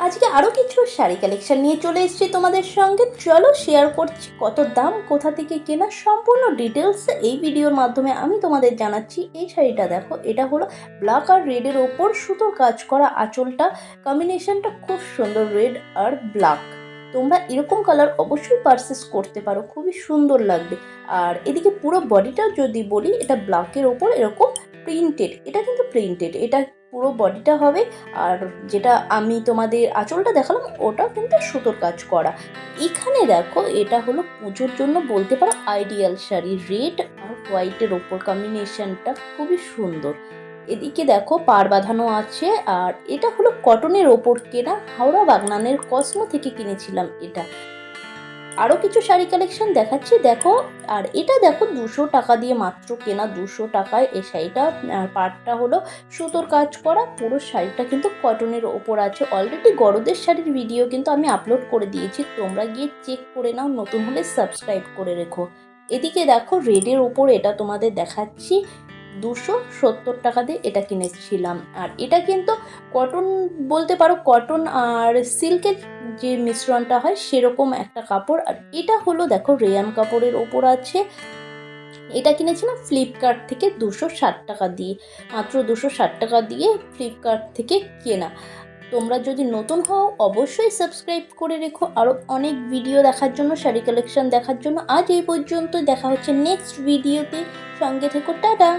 আজকে আরও কিছু শাড়ি কালেকশন নিয়ে চলে এসেছি তোমাদের সঙ্গে। চলো শেয়ার করছি কত দাম, কোথা থেকে কেনা, সম্পূর্ণ ডিটেলস এই ভিডিওর মাধ্যমে আমি তোমাদের জানাচ্ছি। এই শাড়িটা দেখো, এটা হলো ব্ল্যাক আর রেডের ওপর সুতোর কাজ করা আঁচলটা, কম্বিনেশনটা খুব সুন্দর, রেড আর ব্ল্যাক। তোমরা এরকম কালার অবশ্যই পারচেস করতে পারো, খুবই সুন্দর লাগবে। আর এদিকে পুরো বডিটা যদি বলি, এটা ব্ল্যাকের ওপর এরকম প্রিন্টেড, এটা কিন্তু প্রিন্টেড, এটা পুরো বডিটা হবে। আর যেটা আমি তোমাদের আঁচলটা দেখালাম ওটা কিন্তু সুতোর কাজ করা। এখানে দেখো, এটা হলো পুজোর জন্য বলতে পারো আইডিয়াল শাড়ি, রেড আর হোয়াইটের ওপর কম্বিনেশনটা খুবই সুন্দর। এদিকে দেখো পাড় বাঁধানো আছে। আর এটা হলো কটনের ওপর কেনা, হাওড়া বাগনানের কসমো থেকে কিনেছিলাম এটা। আরও কিছু শাড়ি কালেকশন দেখাচ্ছি দেখো। আর এটা দেখো 200 টাকা দিয়ে মাত্র কেনা, 200 টাকায় এই শাড়িটা। আর পাড়টা হলো সুতোর কাজ করা, পুরো শাড়িটা কিন্তু কটনের ওপর আছে। অলরেডি গরদের শাড়ির ভিডিও কিন্তু আমি আপলোড করে দিয়েছি, তোমরা গিয়ে চেক করে নাও, নতুন হলে সাবস্ক্রাইব করে রেখো। এদিকে দেখো রেডের ওপর এটা তোমাদের দেখাচ্ছি, 270 টাকা দিয়ে এটা কিনেছিলাম। আর এটা কিন্তু কটন বলতে পারো, কটন আর সিল্কের যে মিশ্রণটা হয় সেরকম একটা কাপড়। আর এটা হলো দেখো রেয়ান কাপড়ের ওপর আছে। এটা কিনেছিলাম ফ্লিপকার্ট থেকে 260 টাকা দিয়ে, মাত্র 260 টাকা দিয়ে ফ্লিপকার্ট থেকে কেনা। তোমরা যদি নতুন হও অবশ্যই সাবস্ক্রাইব করে রেখো আরও অনেক ভিডিও দেখার জন্য, শাড়ি কালেকশন দেখার জন্য। আজ এই পর্যন্ত, দেখা হচ্ছে নেক্সট ভিডিওতে, সঙ্গে থেকো, টাটা।